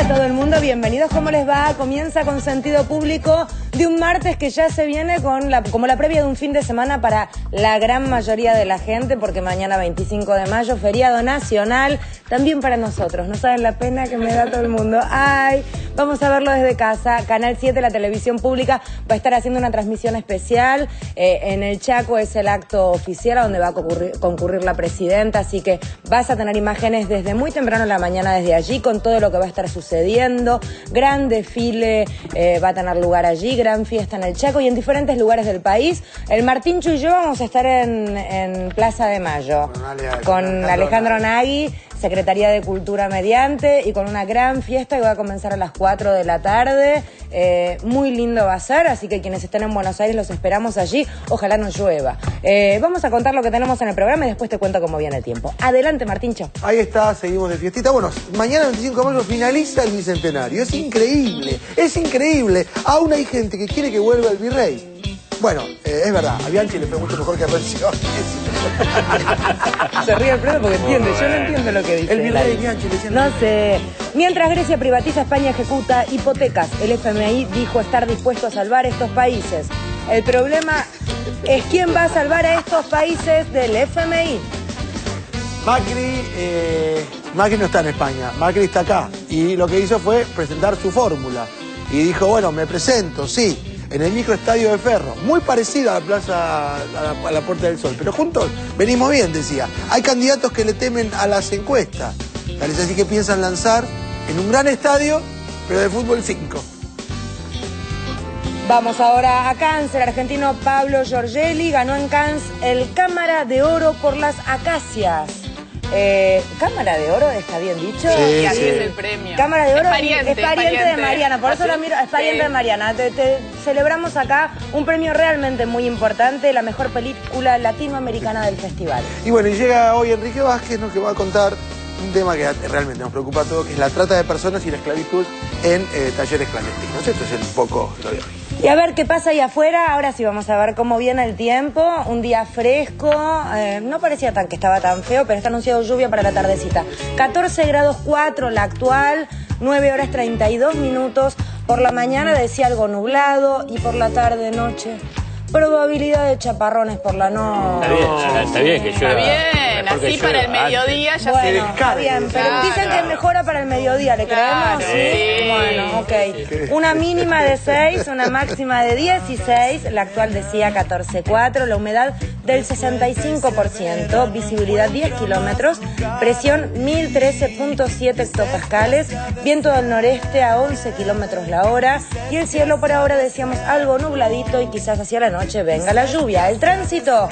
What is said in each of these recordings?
todo el mundo, bienvenidos, ¿cómo les va? Comienza con Sentido Público de un martes que ya se viene con como la previa de un fin de semana para la gran mayoría de la gente, porque mañana 25 de mayo, feriado nacional, también para nosotros. No saben la pena que me da todo el mundo. Ay, vamos a verlo desde casa. Canal 7, la televisión pública, va a estar haciendo una transmisión especial. En el Chaco es el acto oficial a donde va a concurrir la presidenta, así que vas a tener imágenes desde muy temprano en la mañana desde allí, con todo lo que va a estar sucediendo. Gran desfile va a tener lugar allí, gran fiesta en el Chaco y en diferentes lugares del país. El Martincho y yo vamos a estar en Plaza de Mayo con Alejandro Nagui, Secretaría de Cultura mediante, y con una gran fiesta que va a comenzar a las 4 de la tarde. Muy lindo va a ser, así que quienes estén en Buenos Aires los esperamos allí. Ojalá no llueva. Vamos a contar lo que tenemos en el programa y después te cuento cómo viene el tiempo. Adelante, Martincho. Ahí está, seguimos de fiestita. Bueno, mañana 25 de mayo finaliza el Bicentenario. Es increíble, es increíble. Aún hay gente que quiere que vuelva el virrey. Bueno, es verdad, a Bianchi le fue mucho mejor que a Rencio. Se ríe Alfredo porque entiende, yo no entiendo lo que dice. El virrey Bianchi le decían... No sé. Mientras Grecia privatiza, España ejecuta hipotecas. El FMI dijo estar dispuesto a salvar estos países. El problema es quién va a salvar a estos países del FMI. Macri no está en España, Macri está acá. Y lo que hizo fue presentar su fórmula. Y dijo, bueno, me presento, sí, en el microestadio de Ferro, muy parecido a la plaza, a la Puerta del Sol, pero juntos venimos bien, decía. Hay candidatos que le temen a las encuestas, parece así que piensan lanzar en un gran estadio, pero de fútbol 5. Vamos ahora a Cannes. El argentino Pablo Giorgelli ganó en Cannes el Cámara de Oro por las Acacias. Cámara de Oro, ¿está bien dicho? Sí, así es el premio. Cámara de Oro es pariente de Mariana, por eso la miro, es pariente de Mariana. Te celebramos acá un premio realmente muy importante, la mejor película latinoamericana del festival. Y bueno, y llega hoy Enrique Vázquez, ¿no?, que va a contar un tema que realmente nos preocupa a todos, que es la trata de personas y la esclavitud en talleres clandestinos. Esto es un poco lo de hoy. Y a ver qué pasa ahí afuera. Ahora sí vamos a ver cómo viene el tiempo. Un día fresco, no parecía que estaba tan feo, pero está anunciado lluvia para la tardecita. 14 grados 4 la actual, 9 horas 32 minutos. Por la mañana decía algo nublado y por la tarde, noche, probabilidad de chaparrones por la noche. Está bien que llueva. Está bien, así para el mediodía ya se descarga. Está bien, pero claro, dicen que mejora para el mediodía, ¿le creemos? Sí. Bueno, ok. Una mínima de 6, una máxima de 16, la actual decía 14,4, la humedad del 65%, visibilidad 10 kilómetros, presión 1013.7 hectopascales, viento del noreste a 11 kilómetros la hora, y el cielo por ahora decíamos algo nubladito y quizás hacia la noche venga la lluvia. El tránsito,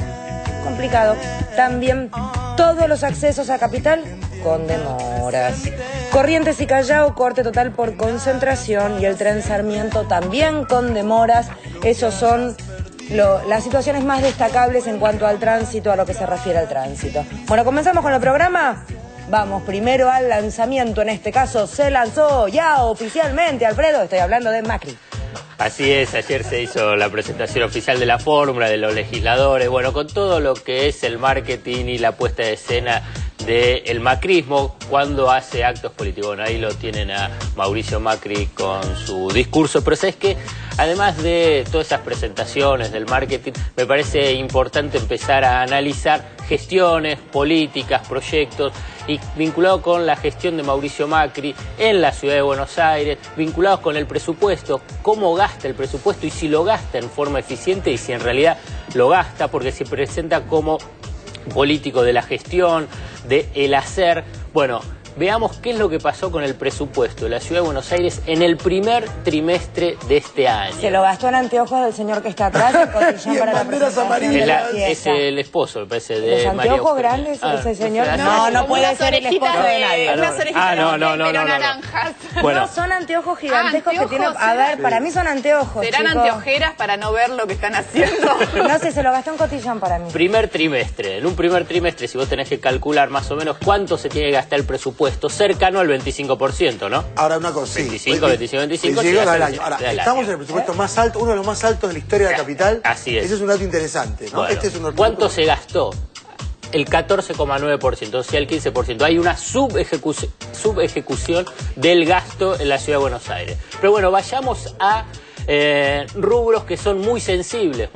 complicado. También todos los accesos a Capital con demoras. Corrientes y Callao, corte total por concentración, y el tren Sarmiento también con demoras. Esos son las situaciones más destacables en cuanto al tránsito, a lo que se refiere al tránsito. Bueno, ¿comenzamos con el programa? Vamos primero al lanzamiento, en este caso se lanzó ya oficialmente, Alfredo, estoy hablando de Macri. Así es, ayer se hizo la presentación oficial de la fórmula de los legisladores, bueno, con todo lo que es el marketing y la puesta de escena del macrismo cuando hace actos políticos. Bueno, ahí lo tienen a Mauricio Macri con su discurso, pero sabes que además de todas esas presentaciones del marketing, me parece importante empezar a analizar gestiones, políticas, proyectos, y vinculado con la gestión de Mauricio Macri en la ciudad de Buenos Aires, vinculados con el presupuesto, cómo gasta el presupuesto y si lo gasta en forma eficiente y si en realidad lo gasta, porque se presenta como político de la gestión, de el hacer. Bueno, veamos qué es lo que pasó con el presupuesto de la Ciudad de Buenos Aires en el primer trimestre de este año. Se lo gastó en anteojos del señor que está atrás, el cotillón para la presentación de la fiesta. Es el esposo, me parece, de ¿Los anteojos grandes ese señor? No puede ser el esposo de nadie. Unas orejitas no. naranjas. Bueno. No, son anteojos gigantescos que tienen... A ver, para mí son anteojos, ¿serán chicos anteojeras para no ver lo que están haciendo? No sé, se lo gastó en cotillón para mí. Primer trimestre. En un primer trimestre, si vos tenés que calcular más o menos cuánto se tiene que gastar el presupuesto, cercano al 25%, ¿no? Ahora una cosa, sí. 25 del año. Ahora, estamos en el presupuesto más alto, uno de los más altos de la historia de la capital. Así es. Ese es un dato interesante, ¿no? Bueno, Este es un ¿cuánto se gastó? el 14,9%, o sea, el 15%. Hay una subejecución del gasto en la Ciudad de Buenos Aires. Pero bueno, vayamos a rubros que son muy sensibles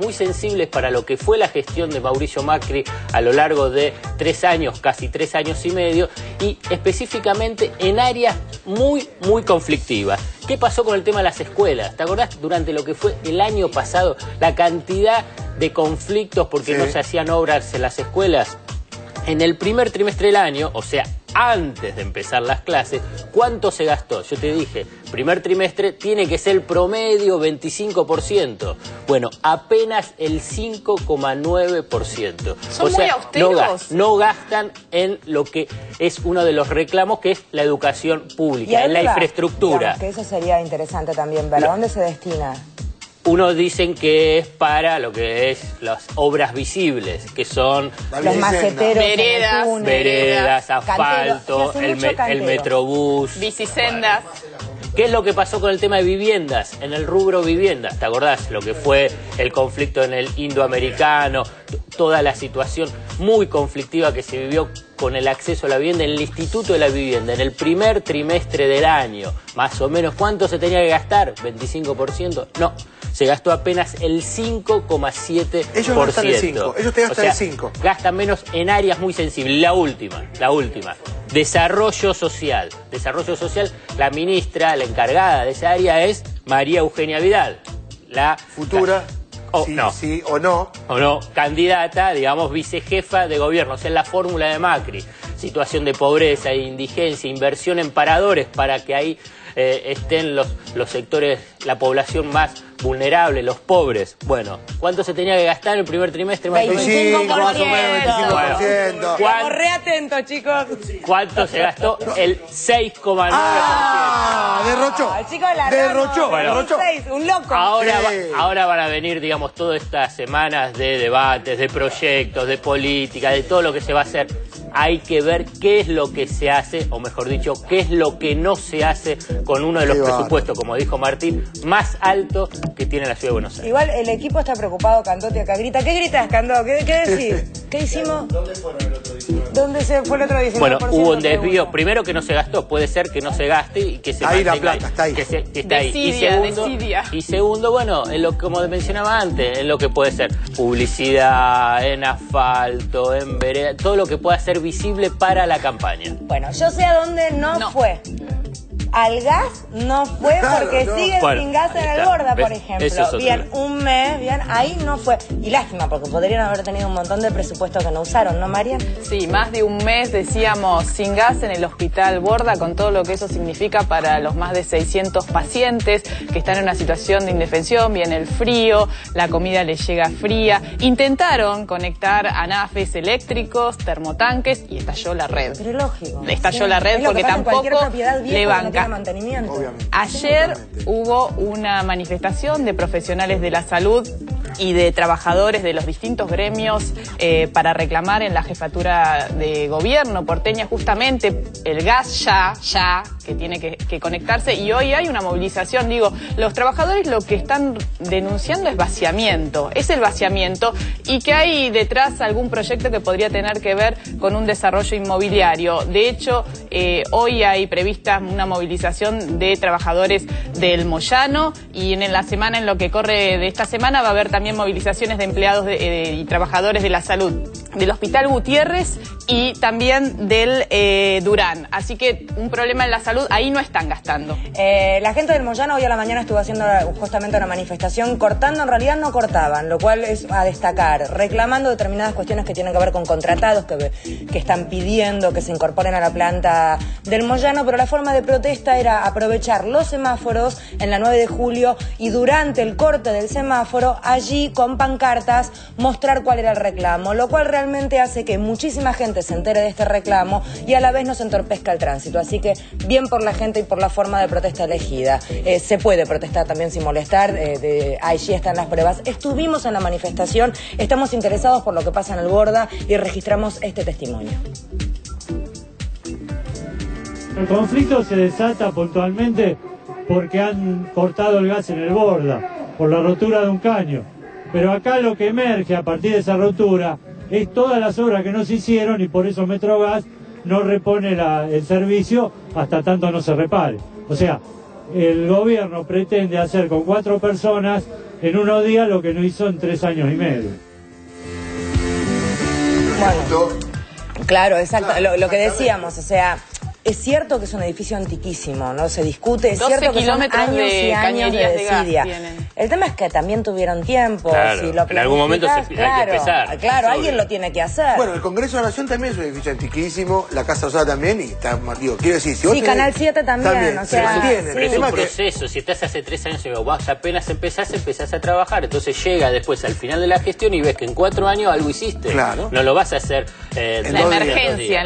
para lo que fue la gestión de Mauricio Macri a lo largo de 3 años, casi 3 años y medio, y específicamente en áreas muy conflictivas. ¿Qué pasó con el tema de las escuelas? ¿Te acordás durante lo que fue el año pasado la cantidad de conflictos porque no se hacían obras en las escuelas? En el primer trimestre del año, o sea, antes de empezar las clases, ¿cuánto se gastó? Yo te dije, primer trimestre tiene que ser el promedio 25%. Bueno, apenas el 5,9%. Son muy austeros. No gastan en lo que es uno de los reclamos, que es la educación pública, en la infraestructura. Digamos que eso sería interesante también. ¿Para dónde se destina? Unos dicen que es para lo que es las obras visibles, que son los maceteros, veredas, asfalto, el metrobús, bicisendas. ¿Qué es lo que pasó con el tema de viviendas? En el rubro viviendas, ¿te acordás? Lo que fue el conflicto en el indoamericano, toda la situación muy conflictiva que se vivió con el acceso a la vivienda en el Instituto de la Vivienda, en el primer trimestre del año, más o menos. ¿Cuánto se tenía que gastar? ¿25%? No, se gastó apenas el 5,7%. Ellos gastan el 5%, ellos te gastan el 5%. Gastan menos en áreas muy sensibles. La última. Desarrollo social. Desarrollo social, la ministra, la encargada de esa área es María Eugenia Vidal. La futura, sí o no, candidata, digamos, vicejefa de gobierno. O sea, es la fórmula de Macri. Situación de pobreza, de indigencia, inversión en paradores para que ahí estén los sectores, la población más vulnerable, los pobres. Bueno, ¿cuánto se tenía que gastar en el primer trimestre? 25%. Más o menos, 25%. Estamos re atentos, chicos. ¿Cuánto se gastó? El 6,9%. Derrochó. El chico de la derrochó. Un loco. Ahora van a venir, digamos, todas estas semanas de debates, de proyectos, de política, de todo lo que se va a hacer. Hay que ver qué es lo que se hace, o mejor dicho, qué es lo que no se hace con uno de los presupuestos, como dijo Martín, más alto que tiene la Ciudad de Buenos Aires. Igual el equipo está preocupado, Candotti acá grita. ¿Qué gritas, Candó? ¿Qué decís? ¿Qué hicimos? ¿Dónde fueron el otro 19%? ¿Dónde se fue el otro 19%? Bueno, hubo un desvío. Primero, que no se gastó. Puede ser que no se gaste y que se ahí mantenga. La plata está ahí. Que está ahí. Y segundo, bueno, en lo, como mencionaba antes, en lo que puede ser publicidad, en asfalto, en vereda, todo lo que pueda ser visible para la campaña. Bueno, yo sé a dónde no fue. Al gas no fue porque siguen sin gas en el Borda, por ejemplo. Bien, un mes, bien, ahí no fue. Y lástima, porque podrían haber tenido un montón de presupuesto que no usaron, ¿no, Marian? Sí, más de un mes, decíamos, sin gas en el Hospital Borda, con todo lo que eso significa para los más de 600 pacientes que están en una situación de indefensión, viene el frío, la comida les llega fría. Intentaron conectar anafes eléctricos, termotanques, y estalló la red. Pero lógico. Estalló la red porque tampoco le banca. Mantenimiento. Obviamente. Ayer hubo una manifestación de profesionales de la salud y de trabajadores de los distintos gremios para reclamar en la jefatura de gobierno porteña justamente el gas ya, que tiene que conectarse, y hoy hay una movilización. Digo, los trabajadores lo que están denunciando es vaciamiento, y que hay detrás algún proyecto que podría tener que ver con un desarrollo inmobiliario. De hecho, hoy hay prevista una movilización de trabajadores del Moyano, y en la semana, en lo que corre de esta semana, va a haber también movilizaciones de empleados y trabajadores de la salud del Hospital Gutiérrez y también del Durán. Así que un problema en la salud, ahí no están gastando. La gente del Moyano hoy a la mañana estuvo haciendo justamente una manifestación cortando, en realidad no cortaban, lo cual es a destacar, reclamando determinadas cuestiones que tienen que ver con contratados que están pidiendo que se incorporen a la planta del Moyano, pero la forma de protesta era aprovechar los semáforos en la 9 de julio y durante el corte del semáforo, allí con pancartas, mostrar cuál era el reclamo, lo cual realmente hace que muchísima gente se entere de este reclamo y a la vez no se entorpezca el tránsito. Así que bien por la gente y por la forma de protesta elegida. Se puede protestar también sin molestar, allí están las pruebas. Estuvimos en la manifestación, estamos interesados por lo que pasa en el Borda y registramos este testimonio. El conflicto se desata puntualmente porque han cortado el gas en el Borda, por la rotura de un caño. Pero acá lo que emerge a partir de esa rotura es todas las obras que no se hicieron y por eso Metrogas no repone el servicio hasta tanto no se repare. O sea, el gobierno pretende hacer con 4 personas en unos días lo que no hizo en 3 años y medio. Bueno, claro, exacto, lo que decíamos, o sea, es cierto que es un edificio antiquísimo, no se discute, es cierto que son años y años de desidia. El tema es que también tuvieron tiempo, claro, si lo en algún momento hay que empezar. Claro, alguien lo tiene que hacer. Bueno, el Congreso de la Nación también es un edificio antiquísimo, la Casa Rosada también, y está, digo, quiero decir, si vos sí, Canal 7 también, o sea, pero es un proceso, si estás hace 3 años y vos apenas empezás a trabajar, entonces llega después al final de la gestión y ves que en 4 años algo hiciste. Claro. No lo vas a hacer en la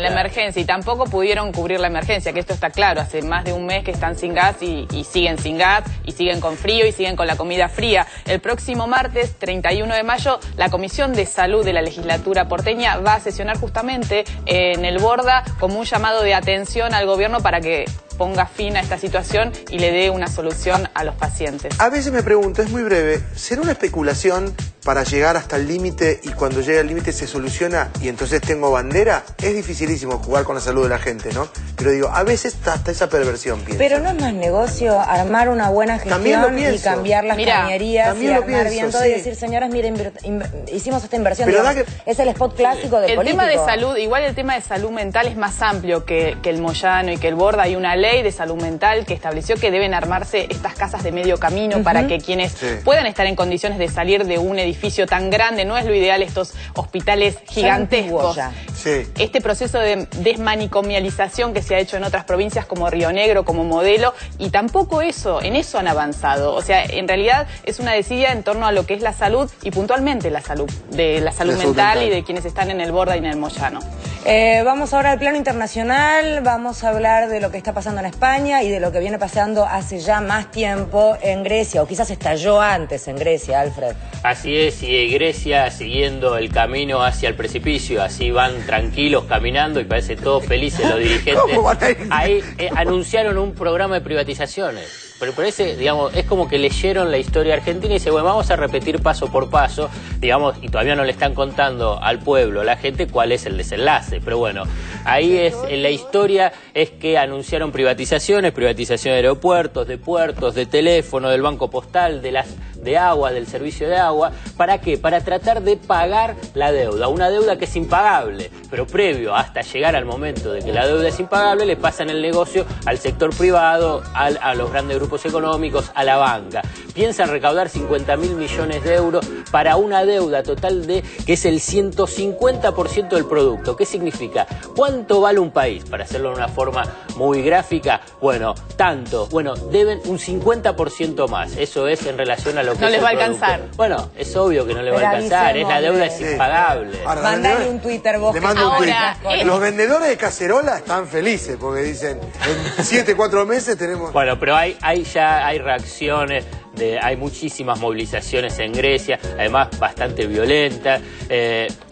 emergencia, y tampoco pudieron cubrir la emergencia, que esto está claro, hace más de un mes que están sin gas y siguen sin gas, y siguen con frío y siguen con la comida fría. El próximo martes, 31 de mayo, la Comisión de Salud de la Legislatura porteña va a sesionar justamente en el Borda como un llamado de atención al gobierno para que ponga fin a esta situación y le dé una solución a los pacientes. A veces me pregunto, es muy breve, ¿será una especulación para llegar hasta el límite y cuando llega al límite se soluciona y entonces tengo bandera? Es dificilísimo jugar con la salud de la gente, ¿no? Pero digo, a veces está hasta esa perversión, pienso. Pero no es más negocio armar una buena gestión y cambiar las cañerías y armar bien todo y decir, señoras, miren, hicimos esta inversión. Digamos, es el spot clásico de político. El tema de salud, igual el tema de salud mental es más amplio que el Moyano y que el Borda. Hay una ley de salud mental que estableció que deben armarse estas casas de medio camino para que quienes puedan estar en condiciones de salir de un edificio tan grande, no es lo ideal estos hospitales gigantescos. Este proceso de desmanicomialización que se ha hecho en otras provincias como Río Negro, como modelo, y tampoco en eso han avanzado. O sea, en realidad es una desidia en torno a lo que es la salud y puntualmente la salud mental y de quienes están en el Borda y en el Moyano. Vamos ahora al plano internacional, vamos a hablar de lo que está pasando en España y de lo que viene pasando hace ya más tiempo en Grecia, o quizás estalló antes en Grecia, Alfred. Así es, y Grecia siguiendo el camino hacia el precipicio, así van tranquilos caminando y parece todos felices los dirigentes. Ahí anunciaron un programa de privatizaciones. Pero parece, digamos, es como que leyeron la historia argentina y dicen, bueno, vamos a repetir paso por paso, digamos, y todavía no le están contando al pueblo, a la gente, cuál es el desenlace. Pero bueno, ahí es, en la historia es que anunciaron privatización de aeropuertos, de puertos, de teléfono, del banco postal, de agua, del servicio de agua. ¿Para qué? Para tratar de pagar la deuda, una deuda que es impagable, pero previo hasta llegar al momento de que la deuda es impagable, le pasan el negocio al sector privado, a los grandes grupos económicos, a la banca. Piensan recaudar 50.000 millones de euros para una deuda total que es el 150% del producto. ¿Qué significa? ¿Cuánto vale un país? Para hacerlo de una forma muy gráfica, bueno, tanto. Bueno, deben un 50% más. Eso es en relación a lo que no les va a alcanzar. Bueno, es obvio que no les va a alcanzar. La deuda es impagable. Mandale un Twitter vos. Le mando un Twitter. Los vendedores de cacerola están felices porque dicen, en 7-4 meses tenemos... Bueno, pero hay reacciones, hay muchísimas movilizaciones en Grecia, además bastante violentas.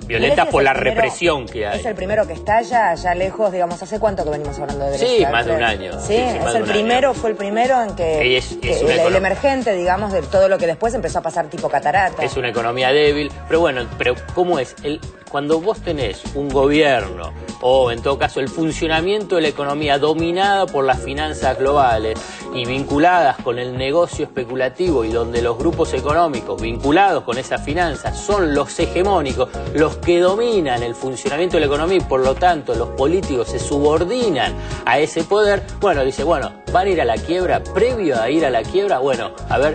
Violentas por la represión que hay. Es el primero que estalla allá lejos, digamos, ¿hace cuánto que venimos hablando de Grecia? Sí, más de un año. Sí, es el primero, fue el primero en que el emergente, digamos, de todo lo que después empezó a pasar tipo catarata. Es una economía débil, pero bueno, ¿cómo es? Cuando vos tenés un gobierno, o en todo caso el funcionamiento de la economía dominada por las finanzas globales y vinculadas con el negocio especulativo, y donde los grupos económicos vinculados con esas finanzas son los hegemónicos, los que dominan el funcionamiento de la economía, y por lo tanto los políticos se subordinan a ese poder, bueno, dice, bueno, van a ir a la quiebra. Previo a ir a la quiebra, bueno, a ver,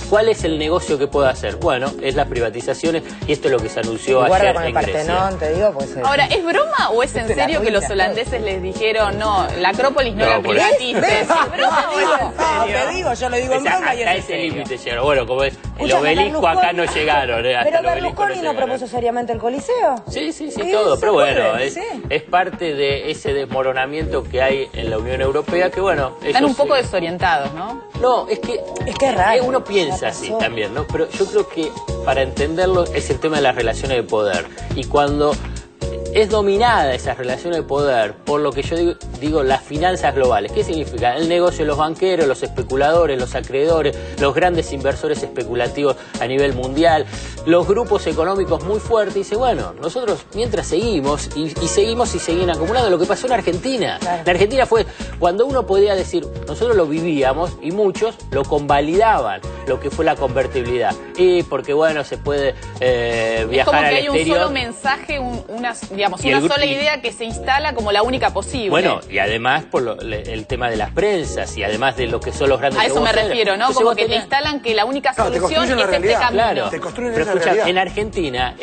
¿cuál es el negocio que puedo hacer? Bueno, es las privatizaciones, y esto es lo que se anunció ayer en Grecia. Partenón, te digo, pues ahora, ¿es broma o es en serio que los holandeses les dijeron, no, la Acrópolis no la privatices? ¿Es broma o es en serio? Te digo, yo lo digo en broma y en serio. Hasta ese límite llegaron. Bueno, como es, el obelisco acá no llegaron. Pero Berlusconi no propuso seriamente el Coliseo. Sí, todo, pero bueno, es parte de ese desmoronamiento que hay en la Unión Europea, que bueno... Están un poco desorientados, ¿no? No, es que es raro. Uno piensa así también, ¿no? Pero yo creo que para entenderlo es el tema de las relaciones de poder. Y cuando es dominada esa relación de poder por lo que yo digo las finanzas globales. ¿Qué significa? El negocio de los banqueros, los especuladores, los acreedores, los grandes inversores especulativos a nivel mundial, los grupos económicos muy fuertes. Y dice, bueno, nosotros mientras seguimos y siguen acumulando. Lo que pasó en Argentina. Claro. En Argentina fue cuando uno podía decir, nosotros lo vivíamos y muchos lo convalidaban, lo que fue la convertibilidad. Y porque, bueno, se puede viajar al exterior. Es como que hay un solo mensaje, una sola idea que se instala como la única posible. Bueno, y además por el tema de las prensas y además de lo que son los grandes a eso me refiero, ¿no? Entonces como que te instalan que la única solución es este camino. Claro, te construyen pero esa escucha, realidad. en Argentina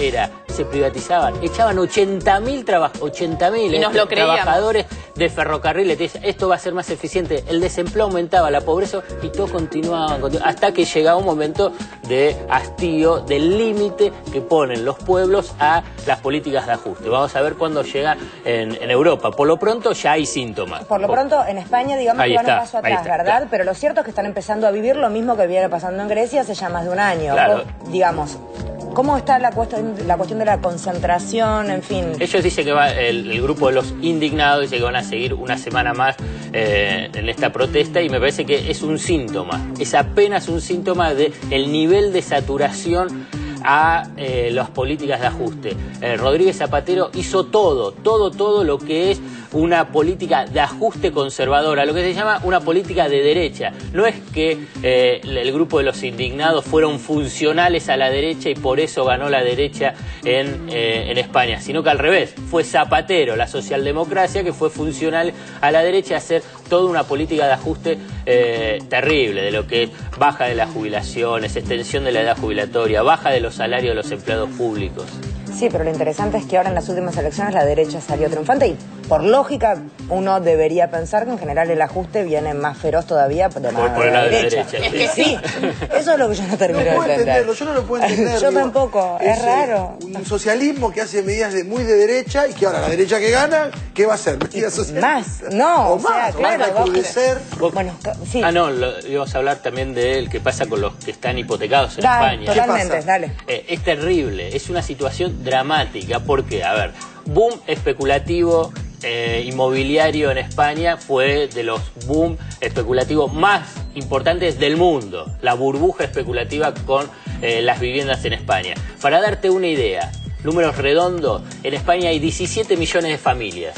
se privatizaban, echaban 80.000 trabajadores de ferrocarriles. Esto va a ser más eficiente. El desempleo aumentaba, la pobreza, y todo continuaba hasta que llegaba un momento de hastío, del límite que ponen los pueblos a las políticas de ajuste. Vamos a ver cuándo llega en Europa. Por lo pronto ya hay síntomas. Por lo pronto en España, digamos que van un paso atrás, ¿verdad? Claro. Pero lo cierto es que están empezando a vivir lo mismo que viene pasando en Grecia hace ya más de un año. Claro. Digamos, ¿cómo está la cuestión de la concentración, en fin? Ellos dicen que va el grupo de los indignados, dice que van a seguir una semana más en esta protesta, y me parece que es un síntoma, es apenas un síntoma del nivel de saturación a las políticas de ajuste. Rodríguez Zapatero hizo todo lo que es una política de ajuste conservadora, lo que se llama una política de derecha. No es que el grupo de los indignados fueron funcionales a la derecha y por eso ganó la derecha en España, sino que al revés, fue Zapatero, la socialdemocracia, que fue funcional a la derecha, a hacer toda una política de ajuste terrible, de lo que es baja de las jubilaciones, extensión de la edad jubilatoria, baja de los salarios de los empleados públicos. Sí, pero lo interesante es que ahora en las últimas elecciones la derecha salió triunfante y por lógica uno debería pensar que en general el ajuste viene más feroz todavía por la derecha. Es que sí. Eso es lo que yo no termino de entender. Yo no lo puedo entender. Yo tampoco, es raro. Un socialismo que hace medidas muy de derecha y que ahora la derecha que gana, ¿qué va a hacer? Medidas socialistas. Más, no, o sea, claro, recrudecer. Bueno, sí. Íbamos a hablar también de qué pasa con los que están hipotecados en España. Totalmente, dale. Es terrible, es una situación dramática, porque, a ver, boom especulativo inmobiliario en España fue de los boom especulativos más importantes del mundo, la burbuja especulativa con las viviendas en España. Para darte una idea, números redondos, en España hay 17 millones de familias.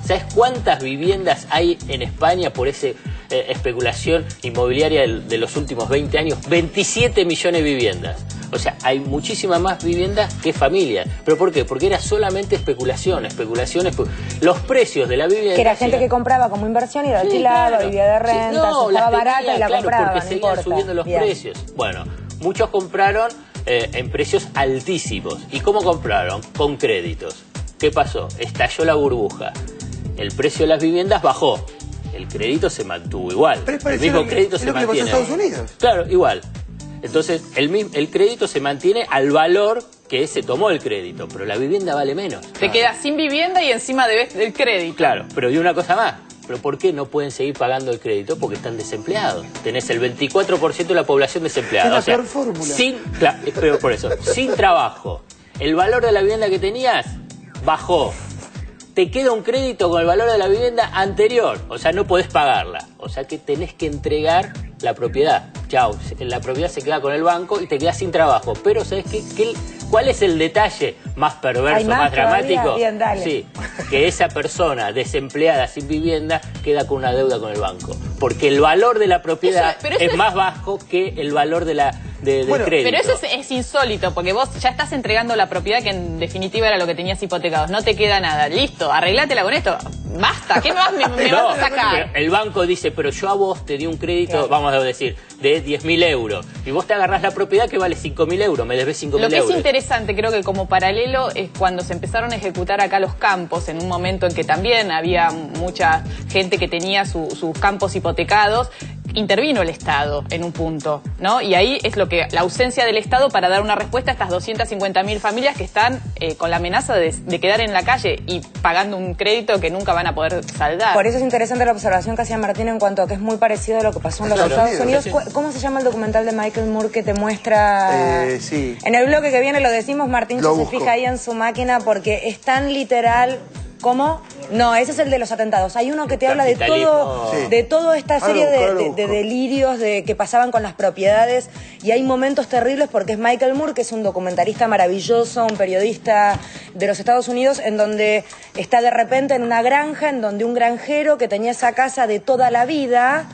¿Sabes cuántas viviendas hay en España por esa especulación inmobiliaria de los últimos 20 años? 27 millones de viviendas. O sea, hay muchísimas más viviendas que familias. ¿Pero por qué? Porque era solamente especulación. Los precios de la vivienda... Que era gente que compraba como inversión y la alquilaba, claro, vivía de renta, estaba barata y la compraba, porque seguían subiendo los precios. Bueno, muchos compraron en precios altísimos. ¿Y cómo compraron? Con créditos. ¿Qué pasó? Estalló la burbuja. El precio de las viviendas bajó. El crédito se mantuvo igual. El mismo crédito se mantiene. ¿Es lo que le pasó a Estados Unidos? Claro, igual. Entonces, el crédito se mantiene al valor que se tomó el crédito, pero la vivienda vale menos. Te quedas sin vivienda y encima debes del crédito. Claro, pero y una cosa más. ¿Pero por qué no pueden seguir pagando el crédito? Porque están desempleados. Tenés el 24% de la población desempleada. Es la peor fórmula. Es peor por eso. Sin trabajo. El valor de la vivienda que tenías bajó. Te queda un crédito con el valor de la vivienda anterior. O sea, no podés pagarla. O sea que tenés que entregar la propiedad. Chao, la propiedad se queda con el banco y te quedas sin trabajo. Pero ¿sabes qué? ¿Cuál es el detalle más perverso, más dramático? Bien, dale. Sí, que esa persona desempleada sin vivienda queda con una deuda con el banco. Porque el valor de la propiedad es más bajo que el valor del crédito. Pero eso es insólito, porque vos ya estás entregando la propiedad que en definitiva era lo que tenías hipotecados. No te queda nada. Listo, arreglátela con esto. Basta, ¿qué más me vas a sacar? El banco dice, pero yo a vos te di un crédito, claro, vamos a decir, de 10.000 euros. Y vos te agarrás la propiedad que vale 5.000 euros, me debes 5.000 euros. Lo que es interesante, creo que como paralelo, es cuando se empezaron a ejecutar acá los campos, en un momento en que también había mucha gente que tenía sus campos hipotecados. intervino el Estado en un punto, ¿no? Y ahí es lo que la ausencia del Estado para dar una respuesta a estas 250.000 familias que están con la amenaza de quedar en la calle y pagando un crédito que nunca van a poder saldar. Por eso es interesante la observación que hacía Martín en cuanto a que es muy parecido a lo que pasó en los Estados Unidos. ¿Cómo se llama el documental de Michael Moore que te muestra? Sí. En el bloque que viene lo decimos, Martín se fija ahí en su máquina porque es tan literal como... No, ese es el de los atentados. Hay uno que te habla de todo, de toda esta serie de delirios que pasaban con las propiedades, y hay momentos terribles porque es Michael Moore, que es un documentalista maravilloso, un periodista de los Estados Unidos, en donde está de repente en una granja, en donde un granjero que tenía esa casa de toda la vida,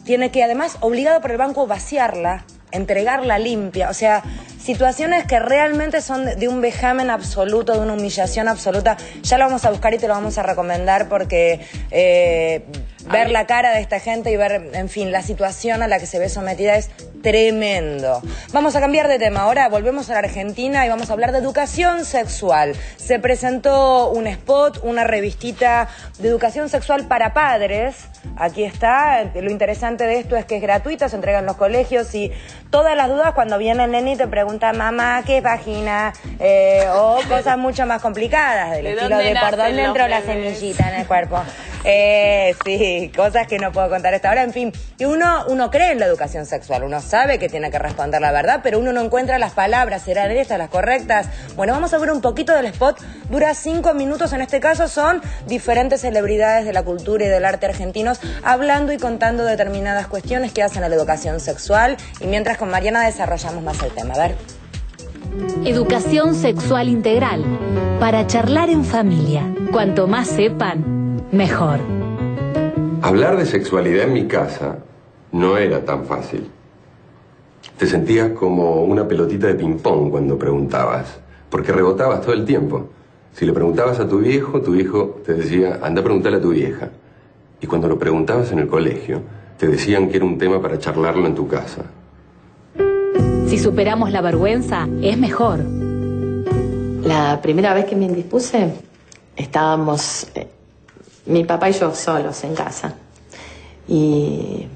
tiene que además, obligado por el banco, vaciarla, entregarla limpia, o sea, situaciones que realmente son de un vejamen absoluto, de una humillación absoluta. Ya lo vamos a buscar y te lo vamos a recomendar porque ver la cara de esta gente y ver, en fin, la situación a la que se ve sometida es tremendo. Vamos a cambiar de tema. Ahora volvemos a la Argentina y vamos a hablar de educación sexual. Se presentó un spot, una revistita de educación sexual para padres. Aquí está. Lo interesante de esto es que es gratuita, se entrega en los colegios y todas las dudas cuando viene el nene y te pregunta, mamá, ¿qué es vagina? O cosas mucho más complicadas, del estilo de por dónde entró la semillita en el cuerpo. Sí, cosas que no puedo contar hasta ahora. En fin, y uno cree en la educación sexual, uno sabe que tiene que responder la verdad, pero uno no encuentra las palabras, ¿serán estas las correctas? Bueno, vamos a ver un poquito del spot, dura 5 minutos, en este caso son diferentes celebridades de la cultura y del arte argentinos hablando y contando determinadas cuestiones que hacen a la educación sexual, y mientras con Mariana desarrollamos más el tema. A ver. Educación sexual integral, para charlar en familia. Cuanto más sepan, mejor. Hablar de sexualidad en mi casa no era tan fácil. Te sentías como una pelotita de ping-pong cuando preguntabas, porque rebotabas todo el tiempo. Si le preguntabas a tu viejo te decía, anda a preguntarle a tu vieja. Y cuando lo preguntabas en el colegio, te decían que era un tema para charlarlo en tu casa. Si superamos la vergüenza, es mejor. La primera vez que me indispuse, estábamos mi papá y yo solos en casa. Y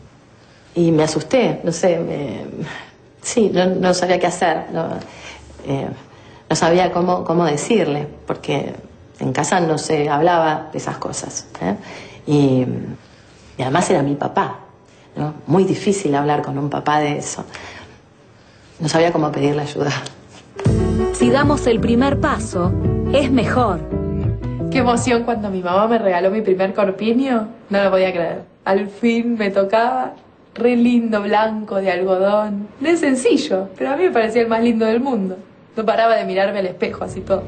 me asusté, no sé, no sabía qué hacer, no sabía cómo decirle, porque en casa no se hablaba de esas cosas, y además era mi papá, ¿no? Muy difícil hablar con un papá de eso. No sabía cómo pedirle ayuda. Si damos el primer paso, es mejor. Qué emoción cuando mi mamá me regaló mi primer corpiño. No lo podía creer. Al fin me tocaba. Re lindo, blanco, de algodón. De sencillo, pero a mí me parecía el más lindo del mundo. No paraba de mirarme al espejo así todo.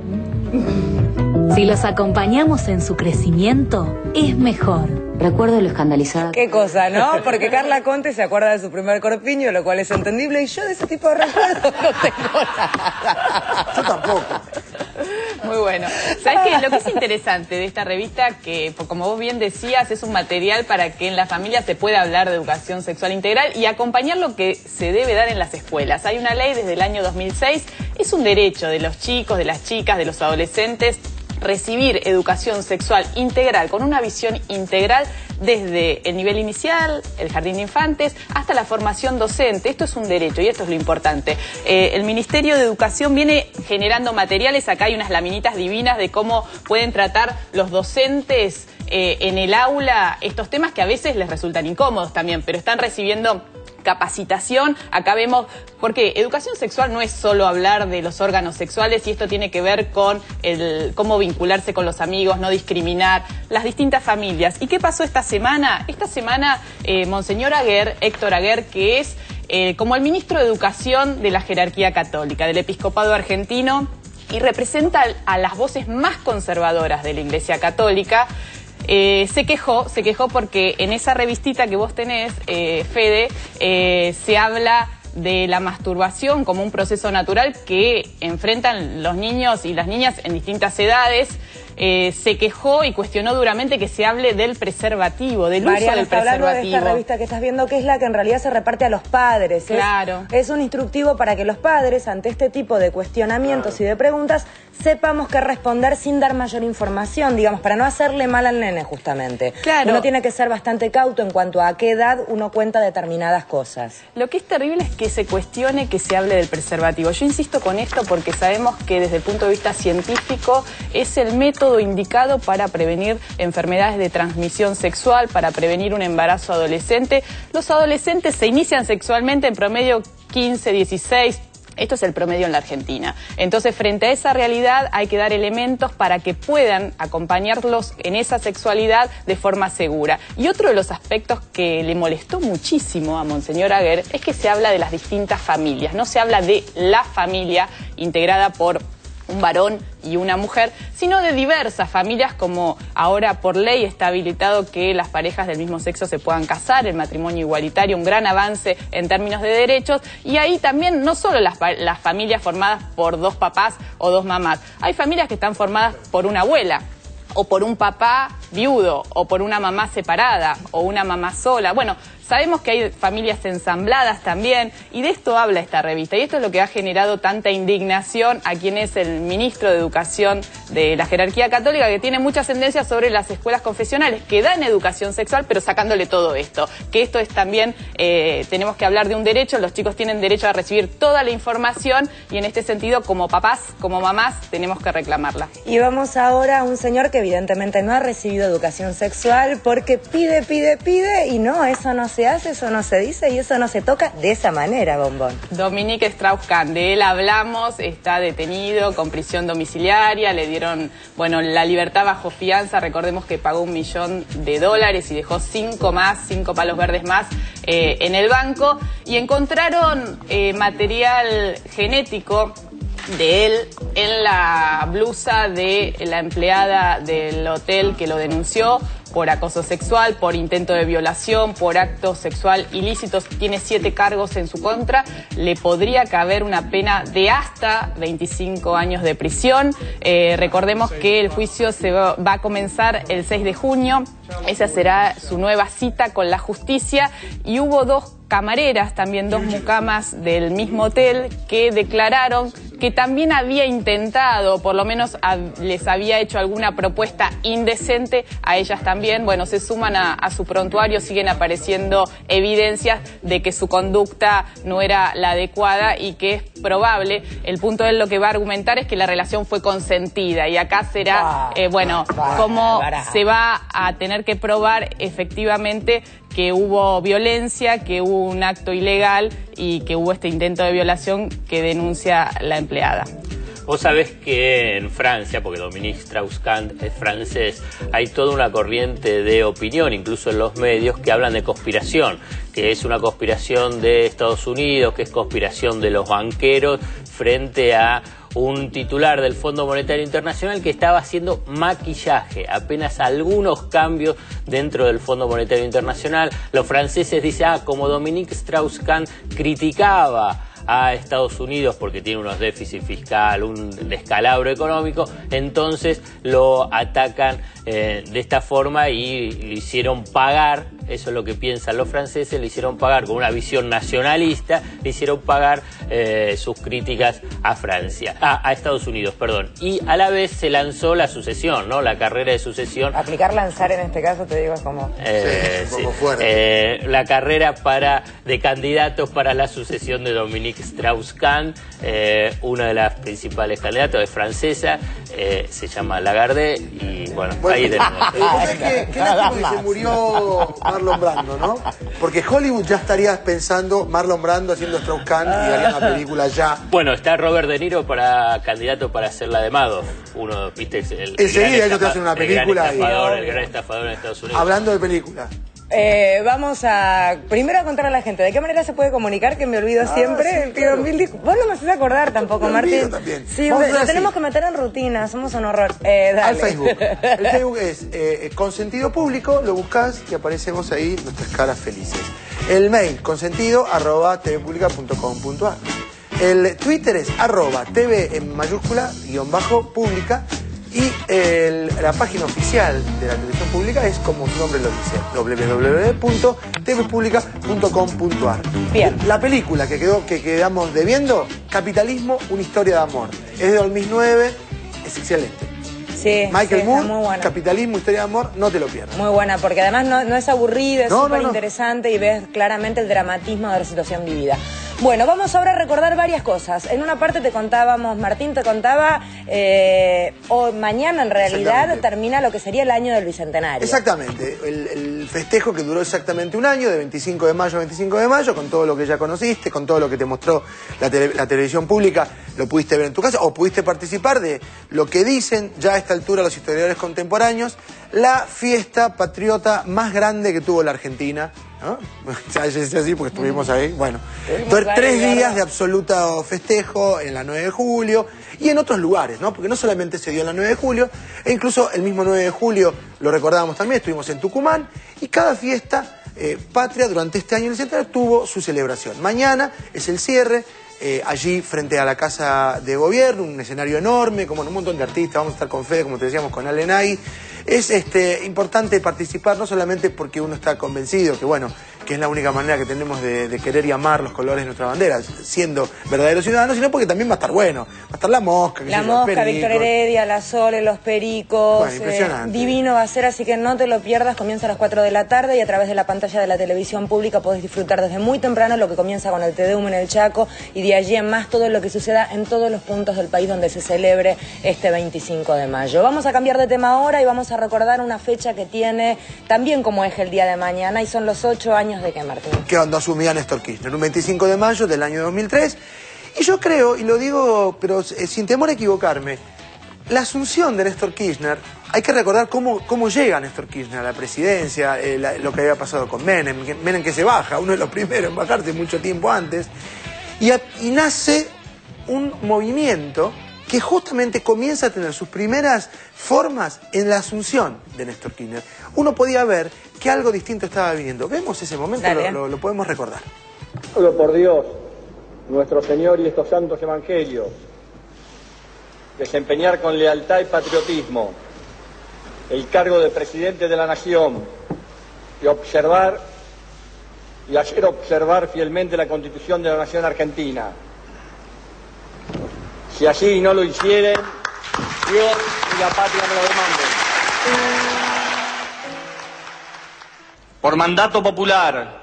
Si los acompañamos en su crecimiento, es mejor. Recuerdo lo escandalizada. Qué cosa, ¿no? Porque Carla Conte se acuerda de su primer corpiño, lo cual es entendible, y yo de ese tipo de recuerdos no tengo nada. Yo tampoco. Muy bueno. ¿Sabes qué? Lo que es interesante de esta revista, que como vos bien decías, es un material para que en la familia se pueda hablar de educación sexual integral y acompañar lo que se debe dar en las escuelas. Hay una ley desde el año 2006, es un derecho de los chicos, de las chicas, de los adolescentes, recibir educación sexual integral, con una visión integral desde el nivel inicial, el jardín de infantes, hasta la formación docente. Esto es un derecho y esto es lo importante. El Ministerio de Educación viene generando materiales, acá hay unas laminitas divinas de cómo pueden tratar los docentes en el aula estos temas que a veces les resultan incómodos también, pero están recibiendo capacitación. Acá vemos, porque educación sexual no es solo hablar de los órganos sexuales, y esto tiene que ver con cómo vincularse con los amigos, no discriminar, las distintas familias. ¿Y qué pasó esta semana? Esta semana, Monseñor Aguer, Héctor Aguer, que es como el ministro de Educación de la jerarquía católica, del episcopado argentino, y representa a las voces más conservadoras de la Iglesia Católica, se quejó porque en esa revistita que vos tenés, Fede, se habla de la masturbación como un proceso natural que enfrentan los niños y las niñas en distintas edades. se quejó y cuestionó duramente que se hable del preservativo, del uso del preservativo. Hablando de esta revista que estás viendo, que es la que en realidad se reparte a los padres. Claro. Es un instructivo para que los padres, ante este tipo de cuestionamientos y de preguntas, sepamos qué responder sin dar mayor información, digamos, para no hacerle mal al nene, justamente. Claro. Uno tiene que ser bastante cauto en cuanto a qué edad uno cuenta determinadas cosas. Lo que es terrible es que se cuestione que se hable del preservativo. Yo insisto con esto porque sabemos que desde el punto de vista científico es el método indicado para prevenir enfermedades de transmisión sexual, para prevenir un embarazo adolescente. Los adolescentes se inician sexualmente en promedio 15, 16. Esto es el promedio en la Argentina. Entonces, frente a esa realidad, hay que dar elementos para que puedan acompañarlos en esa sexualidad de forma segura. Y otro de los aspectos que le molestó muchísimo a Monseñor Aguer es que se habla de las distintas familias. No se habla de la familia integrada por un varón y una mujer, sino de diversas familias, como ahora por ley está habilitado que las parejas del mismo sexo se puedan casar, el matrimonio igualitario, un gran avance en términos de derechos, y ahí también no solo las familias formadas por dos papás o dos mamás, hay familias que están formadas por una abuela, o por un papá viudo, o por una mamá separada, o una mamá sola. Bueno, sabemos que hay familias ensambladas también, y de esto habla esta revista, y esto es lo que ha generado tanta indignación a quien es el ministro de Educación de la jerarquía católica, que tiene mucha ascendencia sobre las escuelas confesionales, que dan educación sexual, pero sacándole todo esto, que esto es también, tenemos que hablar de un derecho, los chicos tienen derecho a recibir toda la información, y en este sentido, como papás, como mamás, tenemos que reclamarla. Y vamos ahora a un señor que evidentemente no ha recibido educación sexual porque pide, y no, eso no se hace, eso no se dice y eso no se toca de esa manera, Bombón. Dominique Strauss-Kahn, de él hablamos, está detenido con prisión domiciliaria, le dieron, bueno, la libertad bajo fianza, recordemos que pagó $1 millón y dejó 5 palos verdes más en el banco, y encontraron material genético de él en la blusa de la empleada del hotel que lo denunció por acoso sexual, por intento de violación, por acto sexual ilícitos. Tiene 7 cargos en su contra. Le podría caber una pena de hasta 25 años de prisión. Recordemos que el juicio va a comenzar el 6 de junio. Esa será su nueva cita con la justicia. Y hubo 2 camareras, también 2 mucamas del mismo hotel, que declararon que también había intentado, por lo menos les había hecho alguna propuesta indecente a ellas también. Bueno, se suman a su prontuario, siguen apareciendo evidencias de que su conducta no era la adecuada y que es probable, el punto de él lo que va a argumentar es que la relación fue consentida, y acá será, cómo se va a tener que probar efectivamente que hubo violencia, que hubo un acto ilegal y que hubo este intento de violación que denuncia la empleada. Vos sabés que en Francia, porque Dominique Strauss-Kahn es francés, hay toda una corriente de opinión, incluso en los medios, que hablan de conspiración, que es una conspiración de Estados Unidos, que es conspiración de los banqueros frente a un titular del Fondo Monetario Internacional que estaba haciendo maquillaje, apenas algunos cambios dentro del Fondo Monetario Internacional. Los franceses dicen, como Dominique Strauss-Kahn criticaba a Estados Unidos porque tiene unos déficits fiscal, un descalabro económico, entonces lo atacan de esta forma y le hicieron pagar, eso es lo que piensan los franceses, le hicieron pagar con una visión nacionalista, le hicieron pagar sus críticas a Francia, a Estados Unidos, perdón. Y a la vez se lanzó la sucesión, ¿no? La carrera de sucesión. Lanzar en este caso, te digo, es como... un poco fuerte. La carrera de candidatos para la sucesión de Dominique Strauss-Kahn, una de las principales candidatas es francesa, se llama Lagarde, y bueno ahí tenemos. ¿Qué lástima que se murió Marlon Brando, ¿no? Porque Hollywood ya estaría pensando Marlon Brando haciendo Strauss-Kahn y haría una película ya. Bueno, está Robert De Niro para candidato para hacer la de Madoff. Uno, viste, enseguida ellos te hacen una película. El gran estafador en Estados Unidos. Hablando de película. Vamos a primero a contar a la gente de qué manera se puede comunicar, que me olvido siempre. Sí, claro. Vos no me haces acordar tampoco, Martín. Sí, lo tenemos que meter en rutina, somos un horror. Dale. Al Facebook. El Facebook es Consentido Público, lo buscás y aparecemos ahí nuestras caras felices. El mail, consentido@tvpublica.com.ar. El Twitter es @tv en mayúscula _pública. Y la página oficial de la televisión pública es, como su nombre lo dice, www.tvpublica.com.ar. Bien. La película que quedamos debiendo, Capitalismo, una historia de amor. Es de 2009, es excelente. Sí, Michael Moore, muy buena. Capitalismo, historia de amor, no te lo pierdas. Muy buena, porque además no es aburrida, es súper interesante y ves claramente el dramatismo de la situación vivida. Bueno, vamos ahora a recordar varias cosas. En una parte te contábamos, Martín te contaba, mañana en realidad termina lo que sería el año del Bicentenario. Exactamente, el festejo que duró exactamente un año, de 25 de mayo a 25 de mayo, con todo lo que ya conociste, con todo lo que te mostró la televisión pública, lo pudiste ver en tu casa, o pudiste participar de lo que dicen ya a esta altura los historiadores contemporáneos, la fiesta patriota más grande que tuvo la Argentina, ¿no? Ya es así porque estuvimos ahí. Bueno, entonces 3 días de absoluto festejo en la 9 de julio y en otros lugares, ¿no? Porque no solamente se dio en la 9 de julio, e incluso el mismo 9 de julio, lo recordábamos también, estuvimos en Tucumán, y cada fiesta patria durante este año en el centro tuvo su celebración. Mañana es el cierre. Allí frente a la Casa de Gobierno, un escenario enorme, como un montón de artistas, vamos a estar con Fede, como te decíamos, con Alenay. Es importante participar, no solamente porque uno está convencido que, bueno, que es la única manera que tenemos de querer y amar los colores de nuestra bandera, siendo verdaderos ciudadanos, sino porque también va a estar bueno. Va a estar la Mosca, la Mosca, Víctor Heredia, la Sole, los Pericos. Bueno, impresionante. Divino va a ser, así que no te lo pierdas. Comienza a las 4 de la tarde y a través de la pantalla de la televisión pública podés disfrutar desde muy temprano lo que comienza con el Te Deum en el Chaco y de allí en más todo lo que suceda en todos los puntos del país donde se celebre este 25 de mayo. Vamos a cambiar de tema ahora y vamos a recordar una fecha que tiene también como eje el día de mañana, y son los 8 años de que, Martín. Que cuando asumía Néstor Kirchner, un 25 de mayo del año 2003. Y yo creo, y lo digo pero sin temor a equivocarme, la asunción de Néstor Kirchner, hay que recordar cómo llega Néstor Kirchner a la presidencia, lo que había pasado con Menem que se baja, uno de los primeros en bajarse mucho tiempo antes, y nace un movimiento que justamente comienza a tener sus primeras formas en la asunción de Néstor Kirchner. Uno podía ver que algo distinto estaba viniendo. Vemos ese momento, lo podemos recordar. Solo por Dios, nuestro Señor y estos santos evangelios, desempeñar con lealtad y patriotismo el cargo de presidente de la Nación y observar y hacer observar fielmente la Constitución de la Nación Argentina. Si así no lo hicieren, Dios y la patria me lo demanden. Por mandato popular,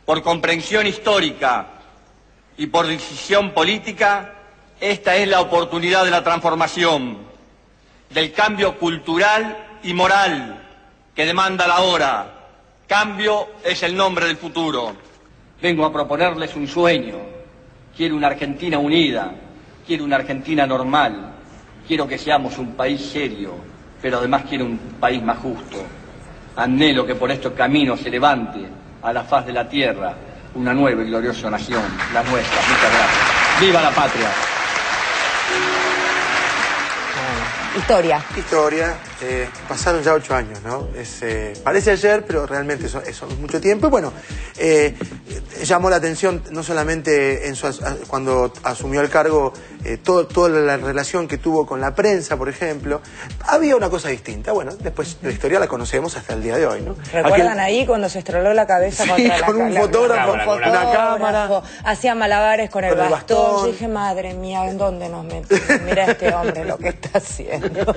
por comprensión histórica y por decisión política, esta es la oportunidad de la transformación, del cambio cultural y moral que demanda la hora. Cambio es el nombre del futuro. Vengo a proponerles un sueño. Quiero una Argentina unida. Quiero una Argentina normal, quiero que seamos un país serio, pero además quiero un país más justo. Anhelo que por estos caminos se levante a la faz de la tierra una nueva y gloriosa nación, la nuestra. Muchas gracias. ¡Viva la patria! Historia. Pasaron ya 8 años, ¿no? Parece ayer, pero realmente eso es mucho tiempo. Y bueno, llamó la atención no solamente cuando asumió el cargo, toda la relación que tuvo con la prensa, por ejemplo. Había una cosa distinta. Bueno, después la historia la conocemos hasta el día de hoy, ¿no? ¿Recuerdan ahí cuando se estroló la cabeza contra con un fotógrafo, una cámara? Hacía malabares con el bastón. Yo dije, madre mía, ¿en dónde nos metimos? Mira este hombre lo que está haciendo.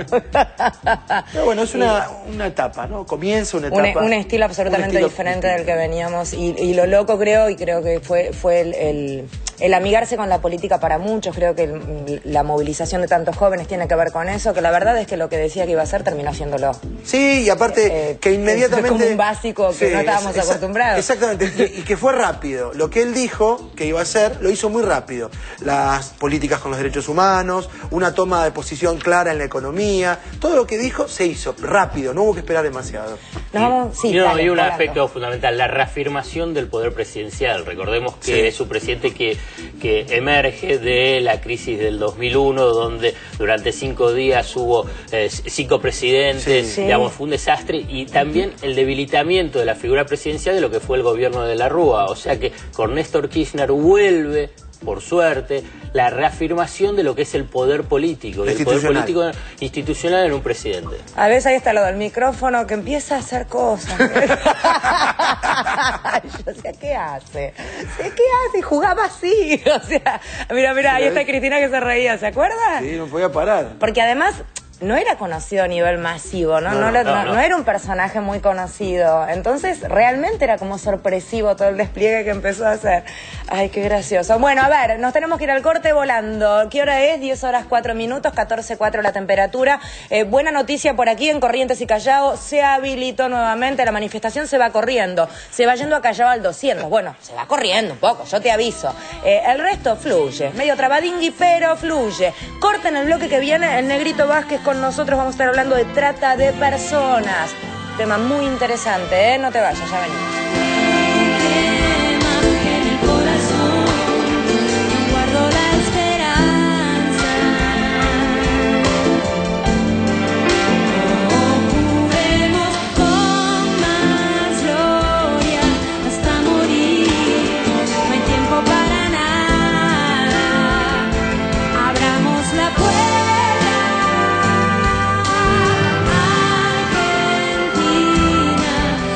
Pero bueno, es una etapa, ¿no? Comienza una etapa. Un estilo absolutamente diferente del que veníamos. Y lo loco creo que fue el amigarse con la política para muchos. Creo que la movilización de tantos jóvenes tiene que ver con eso, que la verdad es que lo que decía que iba a hacer terminó haciéndolo. Sí, y aparte que inmediatamente... Es como un básico que no estábamos acostumbrados. Exactamente, y que fue rápido. Lo que él dijo que iba a hacer, lo hizo muy rápido. Las políticas con los derechos humanos, una toma de posición clara en la economía, todo lo que dijo se hizo rápido, no hubo que esperar demasiado. Y un aspecto fundamental, la reafirmación del poder presidencial. Recordemos que es un presidente que emerge de la crisis del 2001, donde durante 5 días hubo 5 presidentes, digamos, fue un desastre, y también el debilitamiento de la figura presidencial de lo que fue el gobierno de la Rúa. O sea que con Néstor Kirchner vuelve por suerte, la reafirmación de lo que es el poder político, el poder político institucional en un presidente. A veces ahí está lo del micrófono que empieza a hacer cosas. Yo decía, ¿qué hace? ¿Qué hace? Y jugaba así. O sea, mira, ahí está Cristina que se reía, ¿se acuerda? Sí, no podía parar. Porque además no era conocido a nivel masivo, ¿no? No era un personaje muy conocido. Entonces, realmente era como sorpresivo todo el despliegue que empezó a hacer. Ay, qué gracioso. Bueno, a ver, nos tenemos que ir al corte volando. ¿Qué hora es? 10 horas 4 minutos, 14:04 la temperatura. Buena noticia por aquí en Corrientes y Callao. Se habilitó nuevamente, la manifestación se va corriendo. Se va yendo a Callao al 200. Bueno, se va corriendo un poco, yo te aviso. El resto fluye. Medio trabadingui, pero fluye. Corta en el bloque que viene el Negrito Vázquez con nosotros. Vamos a estar hablando de trata de personas. Tema muy interesante, ¿eh? No te vayas, ya venimos.